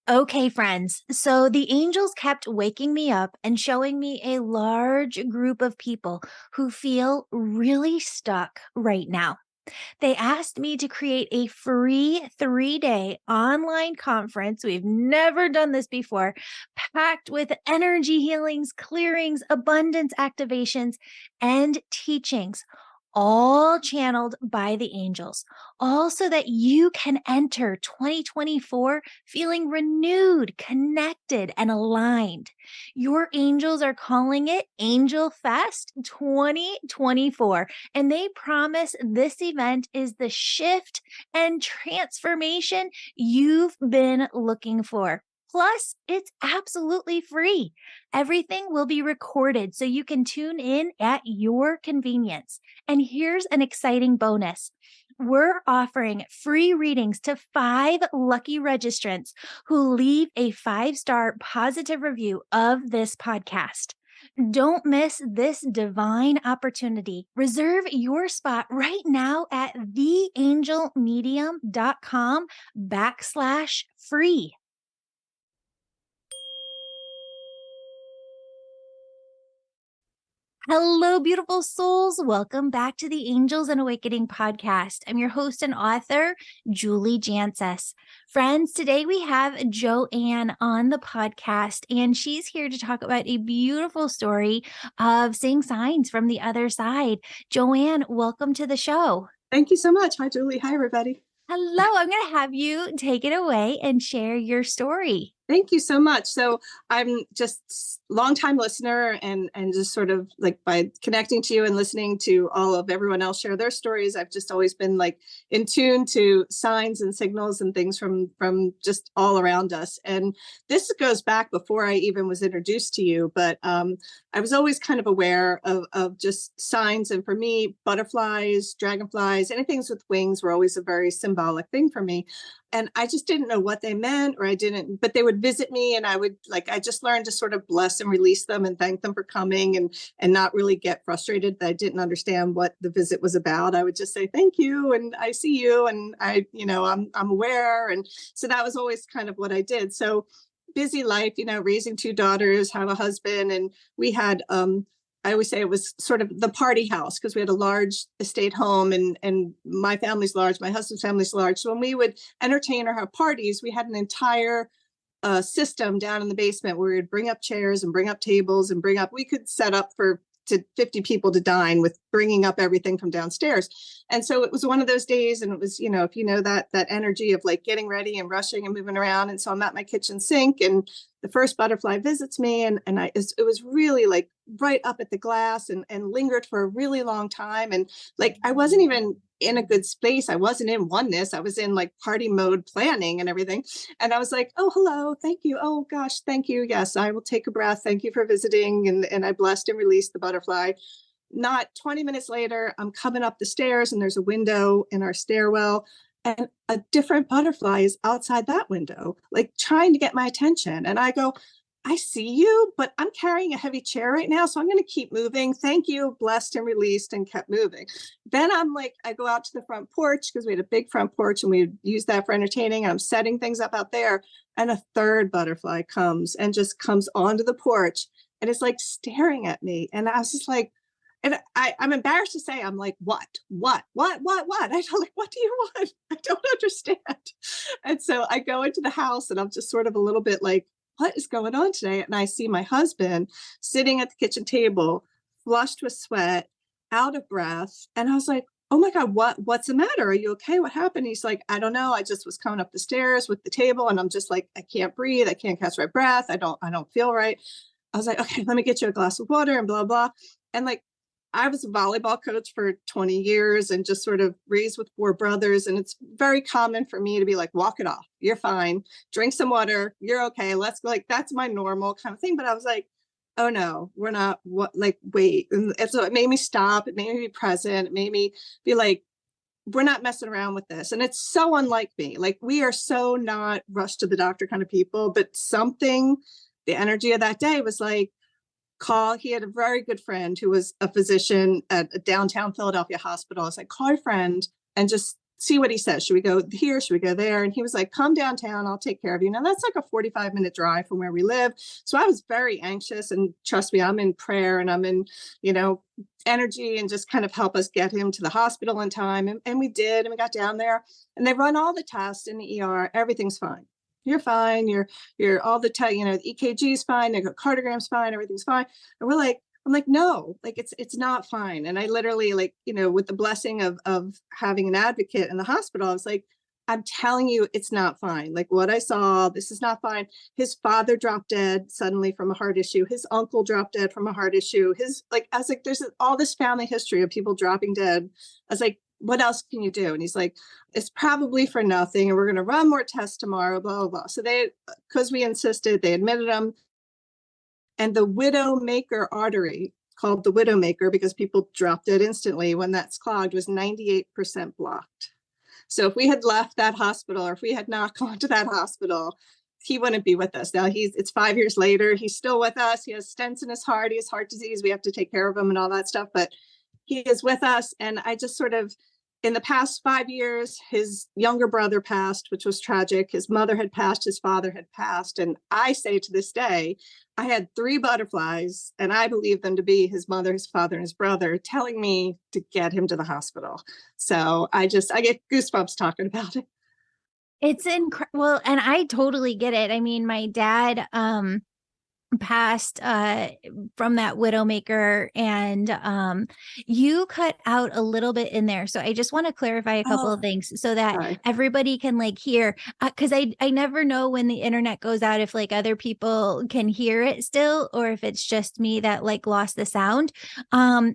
Okay, friends. So the angels kept waking me up and showing me a large group of people who feel really stuck right now. They asked me to create a free 3-day online conference. We've never done this before, packed with energy healings, clearings, abundance activations, and teachings, all channeled by the angels, all so that you can enter 2024 feeling renewed, connected, and aligned. Your angels are calling it Angel Fest 2024, and they promise this event is the shift and transformation you've been looking for. Plus, it's absolutely free. Everything will be recorded so you can tune in at your convenience. And here's an exciting bonus. We're offering free readings to 5 lucky registrants who leave a 5-star positive review of this podcast. Don't miss this divine opportunity. Reserve your spot right now at theangelmedium.com/free. Hello, beautiful souls. Welcome back to the Angels and Awakening podcast. I'm your host and author, Julie Jancius. Friends, today we have Joan on the podcast, and she's here to talk about a beautiful story of seeing signs from the other side. Joanne, welcome to the show. Thank you so much. Hi, Julie. Hi, everybody. Hello, I'm going to have you take it away and share your story. Thank you so much. So I'm just longtime listener and just sort of like by connecting to you and listening to all of everyone else share their stories, I've just always been like in tune to signs and signals and things from just all around us. And this goes back before I even was introduced to you, but I was always kind of aware of just signs. And for me, butterflies, dragonflies, anything with wings were always a very symbolic thing for me. And I just didn't know what they meant, but they would visit me and I just learned to sort of bless and release them and thank them for coming and not really get frustrated that I didn't understand what the visit was about. I would just say, thank you. And I see you. And I'm aware. And so that was always kind of what I did. So busy life, raising 2 daughters, have a husband. And we had, I always say it was sort of the party house because we had a large estate home and my family's large, my husband's family's large. So when we would entertain or have parties, we had an entire system down in the basement where we would bring up chairs and bring up tables and we could set up to 50 people to dine with bringing up everything from downstairs. And so it was one of those days. And it was, if that energy of like getting ready and rushing and moving around. And so I'm at my kitchen sink and the first butterfly visits me. And it was really like right up at the glass and lingered for a really long time. And like, I wasn't even in a good space. I wasn't in oneness. I was in like party mode planning and everything. And I was like, oh, hello. Thank you. Oh gosh. Thank you. Yes, I will take a breath. Thank you for visiting. And I blessed and released the butterfly. Not 20 minutes later, I'm coming up the stairs and there's a window in our stairwell and a different butterfly is outside that window, like trying to get my attention. And I go, I see you, but I'm carrying a heavy chair right now. So I'm going to keep moving. Thank you. Blessed and released and kept moving. Then I'm like, I go out to the front porch because we had a big front porch and we use that for entertaining. And I'm setting things up out there. And a third butterfly comes onto the porch and it's like staring at me. And I was just like, and I'm embarrassed to say, I'm like, what? I don't like, what do you want? I don't understand. And so I go into the house and I'm just sort of a little bit like, what is going on today? And I see my husband sitting at the kitchen table, flushed with sweat, out of breath. And I was like, oh my God, what's the matter? Are you okay? What happened? He's like, I don't know. I just was coming up the stairs with the table and I'm just like, I can't breathe. I can't catch my breath. I don't feel right. I was like, okay, let me get you a glass of water and blah, blah. And like, I was a volleyball coach for 20 years and just sort of raised with 4 brothers. And it's very common for me to be like, walk it off. You're fine. Drink some water. You're okay. Let's go. Like, that's my normal kind of thing. But I was like, oh no, we're not wait. And so it made me stop. It made me be present. It made me be like, we're not messing around with this. And it's so unlike me. Like we are so not rush to the doctor kind of people, but the energy of that day was like, he had a very good friend who was a physician at a downtown Philadelphia hospital. I was like, call your friend and just see what he says. Should we go here? Should we go there? And he was like, come downtown. I'll take care of you. Now that's like a 45-minute drive from where we live. So I was very anxious, and trust me, I'm in prayer and I'm in, you know, energy, and just kind of help us get him to the hospital in time. And we did, and we got down there, and they run all the tests in the ER. Everything's fine. You're fine. You're all the time, you know, the EKG is fine. The cardiogram's fine. Everything's fine. And we're like, I'm like, no, like it's not fine. And I literally, like, you know, with the blessing of having an advocate in the hospital, I was like, I'm telling you, it's not fine. Like what I saw, this is not fine. His father dropped dead suddenly from a heart issue. His uncle dropped dead from a heart issue. His, like, I was like, there's all this family history of people dropping dead. I was like, what else can you do? And he's like, it's probably for nothing. And we're going to run more tests tomorrow, blah, blah, blah. So they, because we insisted, they admitted him. And the widowmaker artery, called the widowmaker because people dropped it instantly when that's clogged, was 98% blocked. So if we had left that hospital, or if we had not gone to that hospital, he wouldn't be with us. Now it's 5 years later. He's still with us. He has stents in his heart. He has heart disease. We have to take care of him and all that stuff. But he is with us. And I just sort of, in the past 5 years, his younger brother passed, which was tragic. His mother had passed, his father had passed. And I say to this day, I had 3 butterflies, and I believe them to be his mother, his father, and his brother, telling me to get him to the hospital. So I get goosebumps talking about it. It's incredible. Well, and I totally get it. I mean, my dad, passed from that widowmaker, and you cut out a little bit in there, so I just want to clarify a couple of Oh, things so that sorry. everybody can like hear, because I never know when the internet goes out if like other people can hear it still, or if it's just me that like lost the sound.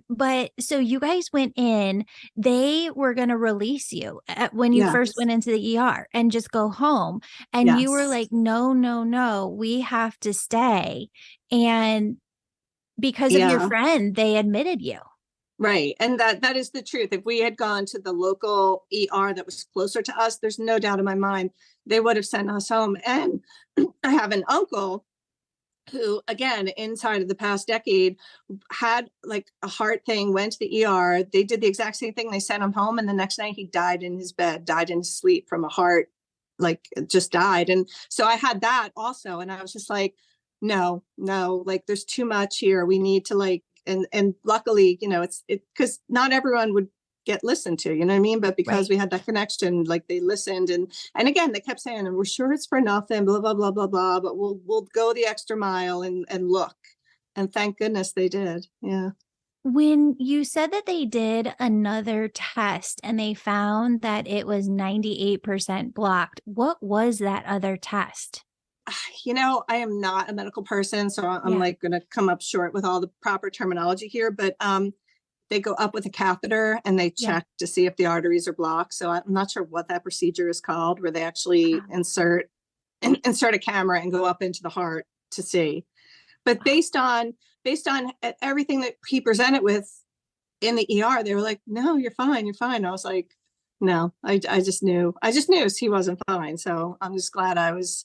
But so you guys went in, they were going to release you when you first Yes. went into the ER and just go home, and you were Yes. like, no, no, no, we have to stay. And because of your Yeah. friend, they admitted you. Right. And that is the truth. If we had gone to the local ER that was closer to us, there's no doubt in my mind they would have sent us home. And I have an uncle who, again, inside of the past decade, had like a heart thing, went to the ER. They did the exact same thing. They sent him home, and the next night he died in his bed, died in his sleep from a heart, like just died. And so I had that also. And I was just like, no, no, like there's too much here. We need to like, and luckily, you know, it's because not everyone would get listened to, you know what I mean? But because Right. we had that connection, like they listened, and again, they kept saying, and we're sure it's for nothing, blah, blah, blah, blah, blah, but we'll go the extra mile and look. And thank goodness they did. Yeah. When you said that they did another test and they found that it was 98% blocked, what was that other test? You know, I am not a medical person, so I'm Yeah. like going to come up short with all the proper terminology here, but they go up with a catheter and they Yeah. check to see if the arteries are blocked. So I'm not sure what that procedure is called, where they actually Wow. insert a camera and go up into the heart to see. But Wow. based on everything that he presented with in the ER, they were like, "No, you're fine, you're fine." I was like, "No, I just knew he wasn't fine." So I'm just glad I was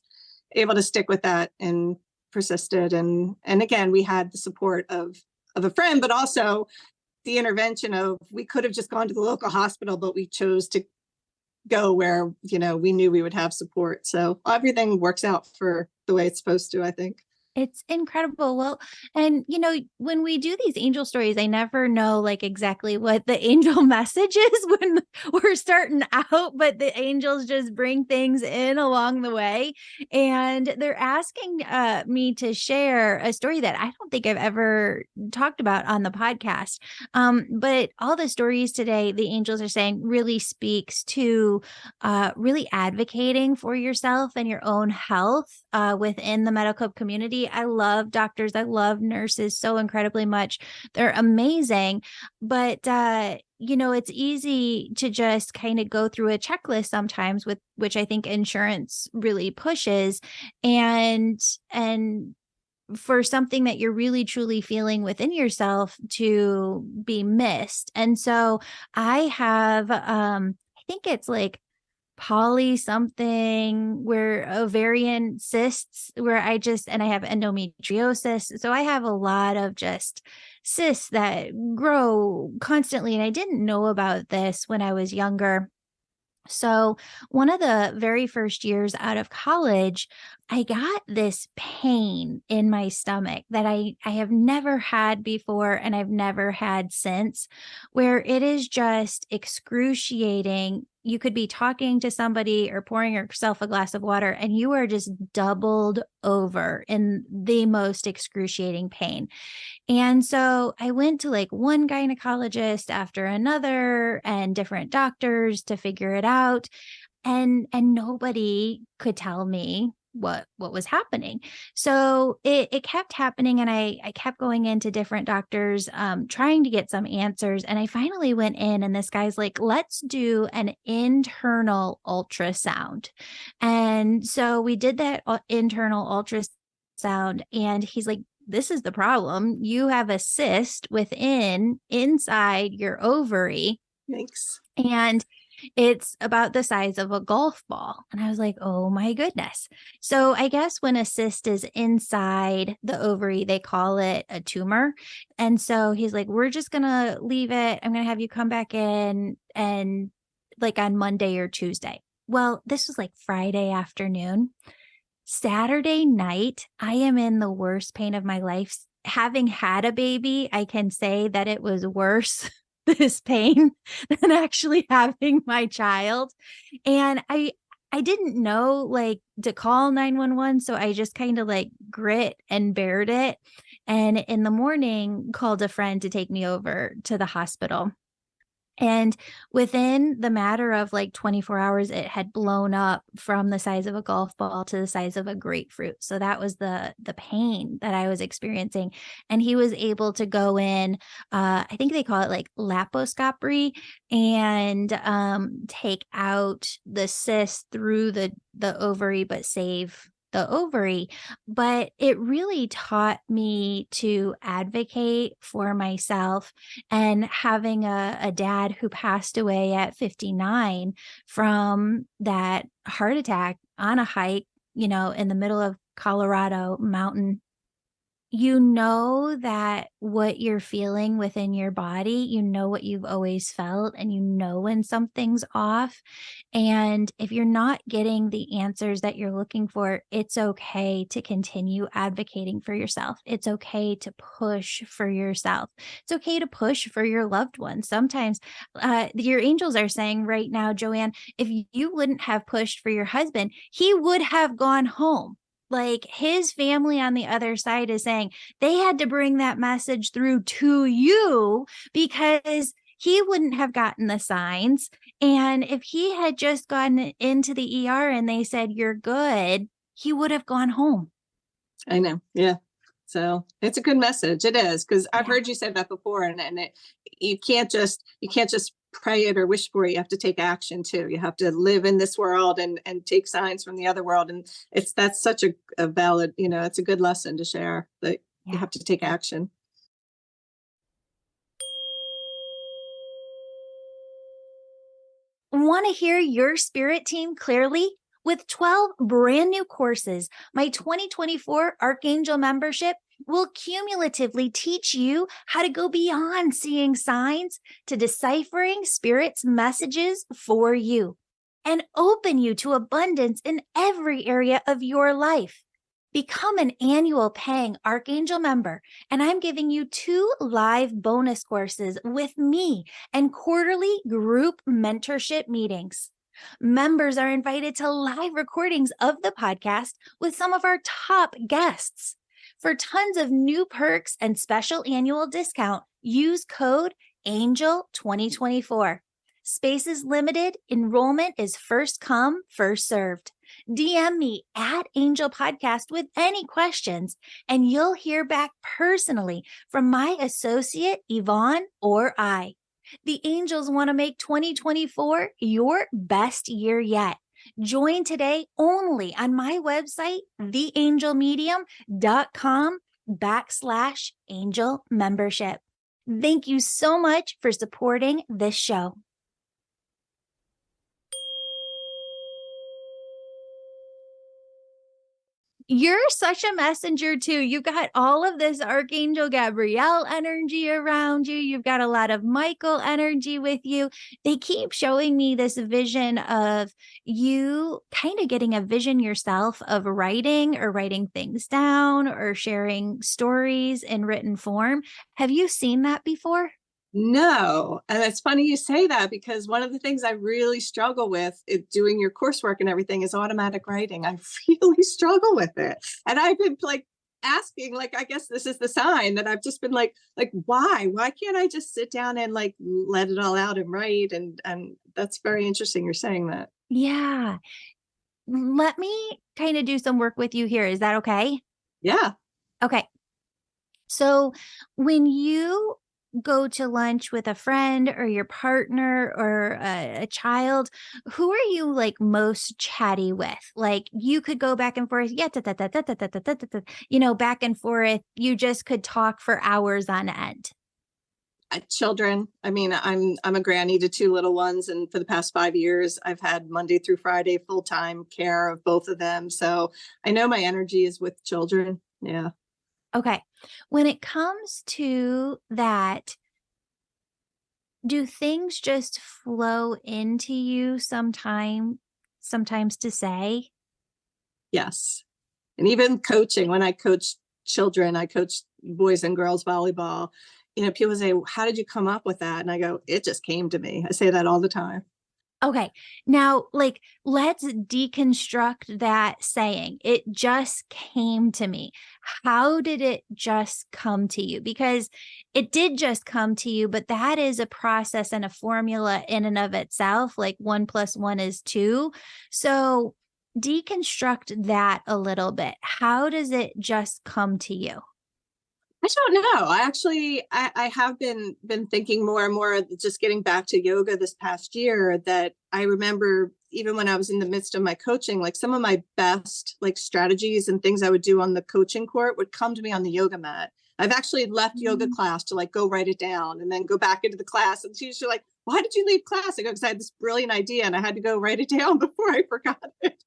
able to stick with that and persisted. And again, we had the support of a friend, but also the intervention of, we could have just gone to the local hospital, but we chose to go where, you know, we knew we would have support. So everything works out for the way it's supposed to, I think. It's incredible. Well, and when we do these angel stories, I never know like exactly what the angel message is when we're starting out, but the angels just bring things in along the way. And they're asking me to share a story that I don't think I've ever talked about on the podcast. But all the stories today, the angels are saying really speaks to really advocating for yourself and your own health within the medical community. I love doctors. I love nurses so incredibly much. They're amazing. But, it's easy to just kind of go through a checklist sometimes with which I think insurance really pushes, and for something that you're really truly feeling within yourself to be missed. And so I have I think it's like poly something where ovarian cysts where and I have endometriosis. So I have a lot of just cysts that grow constantly. And I didn't know about this when I was younger. So, one of the very first years out of college, I got this pain in my stomach that I have never had before and I've never had since, where it is just excruciating. You could be talking to somebody or pouring yourself a glass of water, and you are just doubled over in the most excruciating pain. And so I went to like one gynecologist after another and different doctors to figure it out, and nobody could tell me what was happening. So it kept happening, and I kept going into different doctors trying to get some answers, and I finally went in, and this guy's like, "Let's do an internal ultrasound." And so we did that internal ultrasound, and he's like, "This is the problem. You have a cyst inside your ovary, Thanks. and it's about the size of a golf ball." And I was like, "Oh my goodness." So I guess when a cyst is inside the ovary, they call it a tumor. And so he's like, "We're just going to leave it. I'm going to have you come back in and like on Monday or Tuesday." Well, this was like Friday afternoon. Saturday night, I am in the worst pain of my life. Having had a baby, I can say that it was worse, this pain, than actually having my child. And I didn't know like to call 911, so I just kind of like grit and bared it. And in the morning, called a friend to take me over to the hospital. And within the matter of like 24 hours, it had blown up from the size of a golf ball to the size of a grapefruit. So that was the pain that I was experiencing. And he was able to go in, I think they call it like laparoscopy, and take out the cyst through the ovary, but save the ovary. But it really taught me to advocate for myself, and having a dad who passed away at 59 from that heart attack on a hike, in the middle of Colorado mountain. You know that what you're feeling within your body, you know what you've always felt, and you know when something's off. And if you're not getting the answers that you're looking for, it's okay to continue advocating for yourself. It's okay to push for yourself. It's okay to push for your loved ones. Sometimes your angels are saying right now, Joanne, if you wouldn't have pushed for your husband, he would have gone home. Like his family on the other side is saying they had to bring that message through to you because he wouldn't have gotten the signs. And if he had just gotten into the ER and they said, "You're good," he would have gone home. I know. Yeah. So it's a good message. It is, because I've Yeah. heard you say that before, and you can't just pray it or wish for it. You have to take action too. You have to live in this world and take signs from the other world. And that's such a valid, it's a good lesson to share that you Yeah. have to take action. Want to hear your spirit team clearly? With 12 brand new courses, my 2024 Archangel membership will cumulatively teach you how to go beyond seeing signs to deciphering spirit's messages for you, and open you to abundance in every area of your life. Become an annual paying Archangel member, and I'm giving you 2 live bonus courses with me and quarterly group mentorship meetings. Members are invited to live recordings of the podcast with some of our top guests. For tons of new perks and special annual discount, use code ANGEL2024. Space is limited. Enrollment is first come, first served. DM me at Angel Podcast with any questions, and you'll hear back personally from my associate, Yvonne, or I. The angels want to make 2024 your best year yet. Join today only on my website, theangelmedium.com/angel membership. Thank you so much for supporting this show. You're such a messenger too. You've got all of this Archangel Gabriel energy around you. You've got a lot of Michael energy with you. They keep showing me this vision of you kind of getting a vision yourself of writing or writing things down or sharing stories in written form. Have you seen that before? No, and it's funny you say that because one of the things I really struggle with doing your coursework and everything is automatic writing. I really struggle with it, and I've been like asking, like, I guess this is the sign that I've just been like, why can't I just sit down and like let it all out and write? And that's very interesting. You're saying that. Yeah. Let me kind of do some work with you here. Is that okay? Yeah. Okay. So when you go to lunch with a friend or your partner or a child, who are you like most chatty with? Like you could go back and forth, yeah, back and forth. You just could talk for hours on end. Children. I mean, I'm a granny to two little ones, and for the past 5 years, I've had Monday through Friday full time care of both of them. So I know my energy is with children. Yeah. Okay. When it comes to that, do things just flow into you sometimes to say? Yes. And even coaching, when I coach children, I coach boys and girls volleyball. People say, "How did you come up with that?" And I go, "It just came to me." I say that all the time. Okay. Now, like, let's deconstruct that saying. It just came to me. How did it just come to you? Because it did just come to you, but that is a process and a formula in and of itself. Like one plus one is two. So deconstruct that a little bit. How does it just come to you? I don't know. I actually I have been thinking more and more, just getting back to yoga this past year, that I remember even when I was in the midst of my coaching, like some of my best like strategies and things I would do on the coaching court would come to me on the yoga mat. I've actually left yoga Mm. class to like go write it down and then go back into the class. And she's like, "Why did you leave class?" I go, "Because I had this brilliant idea and I had to go write it down before I forgot it."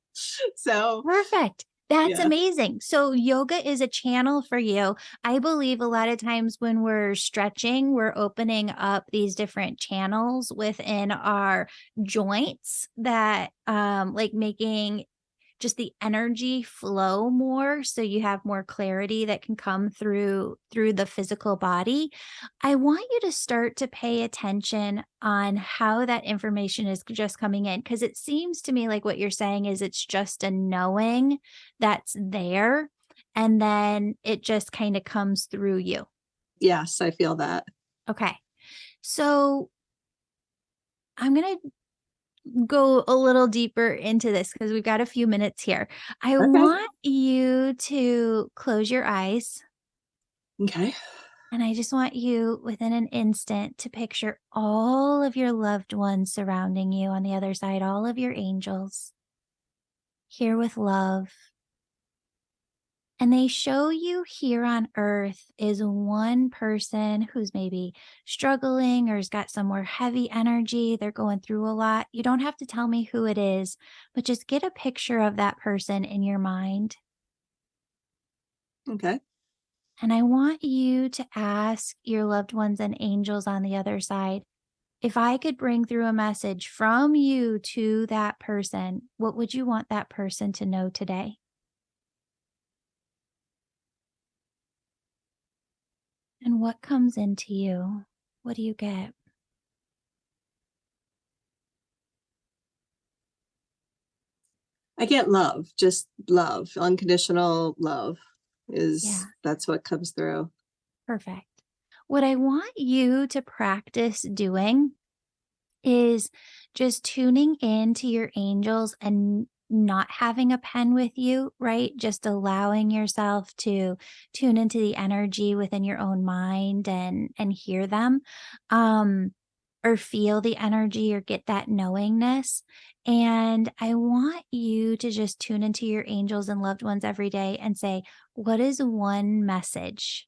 So Perfect. That's yeah. amazing. So yoga is a channel for you. I believe a lot of times when we're stretching, we're opening up these different channels within our joints that like making just the energy flow more so you have more clarity that can come through the physical body. I want you to start to pay attention on how that information is just coming in because it seems to me like what you're saying is it's just a knowing that's there and then it just kind of comes through you. Yes, I feel that. Okay. So I'm going to go a little deeper into this because we've got a few minutes here. I Okay. want you to close your eyes, Okay. and I just want you within an instant to picture all of your loved ones surrounding you on the other side, all of your angels here with love. And they show you here on earth is one person who's maybe struggling or has got some more heavy energy. They're going through a lot. You don't have to tell me who it is, but just get a picture of that person in your mind. Okay. And I want you to ask your loved ones and angels on the other side if I could bring through a message from you to that person, what would you want that person to know today? And what comes into you? What do you get? I get love, just love, unconditional love Yeah. is that's what comes through. Perfect. What I want you to practice doing is just tuning in to your angels and not having a pen with you, right? Just allowing yourself to tune into the energy within your own mind and hear them. Or feel the energy or get that knowingness. And I want you to just tune into your angels and loved ones every day and say, what is one message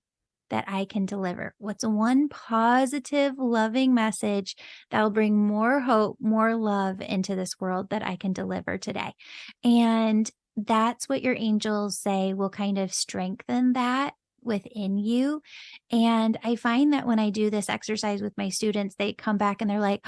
that I can deliver? What's one positive, loving message that will bring more hope, more love into this world that I can deliver today? And that's what your angels say will kind of strengthen that within you. And I find that when I do this exercise with my students, they come back and they're like,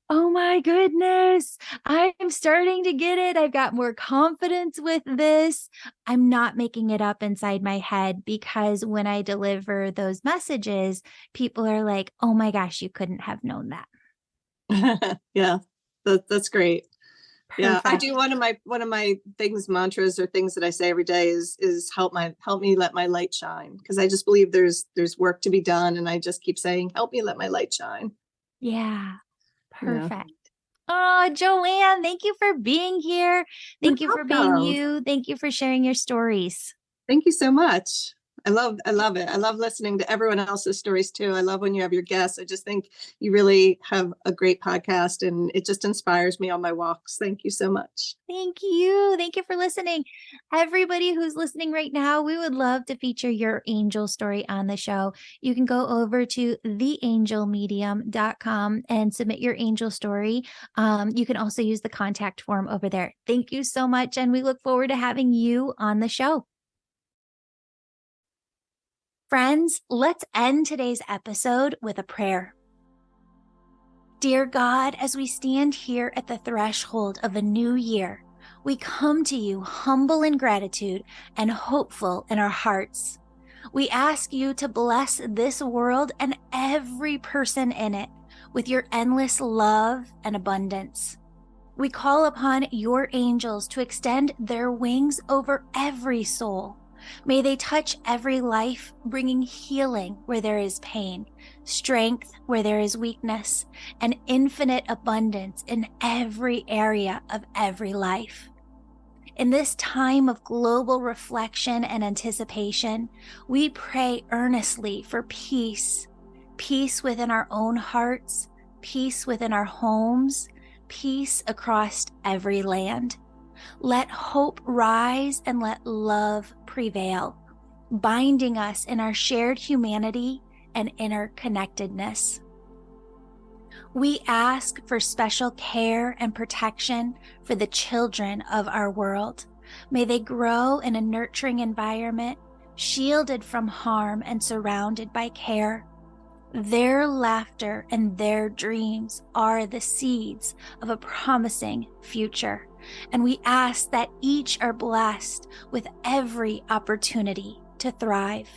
oh my goodness, I'm starting to get it. I've got more confidence with this. I'm not making it up inside my head because when I deliver those messages, people are like, oh my gosh, you couldn't have known that. Yeah, that's great. Yeah, I Perfect. do one of my things, mantras or things that I say every day is help me let my light shine, because I just believe there's work to be done, and I just keep saying help me let my light shine. Yeah. Yeah. Perfect. Oh, Joanne, thank you for being here. You're Thank you for being welcome. you. Thank you for sharing your stories. Thank you so much. I love it. I love listening to everyone else's stories too. I love when you have your guests. I just think you really have a great podcast, and it just inspires me on my walks. Thank you so much. Thank you. Thank you for listening. Everybody who's listening right now, we would love to feature your angel story on the show. You can go over to theangelmedium.com and submit your angel story. You can also use the contact form over there. Thank you so much. And we look forward to having you on the show. Friends, let's end today's episode with a prayer. Dear God, as we stand here at the threshold of a new year, we come to you humble in gratitude and hopeful in our hearts. We ask you to bless this world and every person in it with your endless love and abundance. We call upon your angels to extend their wings over every soul. May they touch every life, bringing healing where there is pain, strength where there is weakness, and infinite abundance in every area of every life. In this time of global reflection and anticipation, we pray earnestly for peace, peace within our own hearts, peace within our homes, peace across every land. Let hope rise and let love prevail, binding us in our shared humanity and interconnectedness. We ask for special care and protection for the children of our world. May they grow in a nurturing environment, shielded from harm and surrounded by care. Their laughter and their dreams are the seeds of a promising future, and we ask that each are blessed with every opportunity to thrive.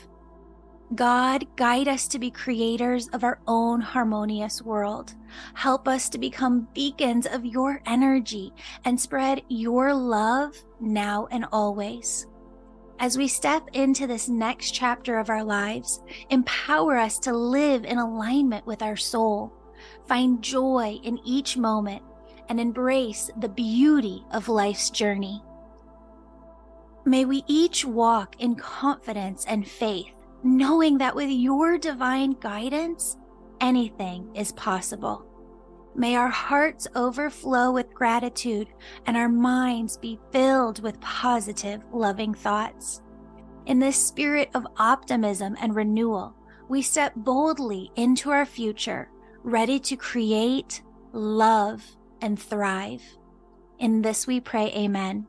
God, guide us to be creators of our own harmonious world. Help us to become beacons of your energy and spread your love now and always. As we step into this next chapter of our lives, empower us to live in alignment with our soul, find joy in each moment, and embrace the beauty of life's journey. May we each walk in confidence and faith, knowing that with your divine guidance, anything is possible. May our hearts overflow with gratitude and our minds be filled with positive, loving thoughts. In this spirit of optimism and renewal, we step boldly into our future, ready to create, love, and thrive. In this we pray, amen.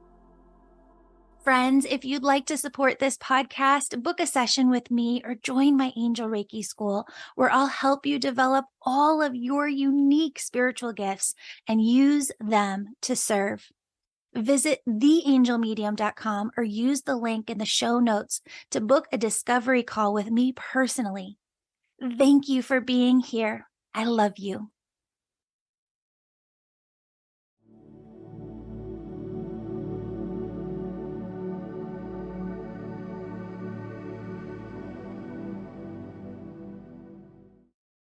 Friends, if you'd like to support this podcast, book a session with me or join my Angel Reiki School, where I'll help you develop all of your unique spiritual gifts and use them to serve. Visit theangelmedium.com or use the link in the show notes to book a discovery call with me personally. Thank you for being here. I love you.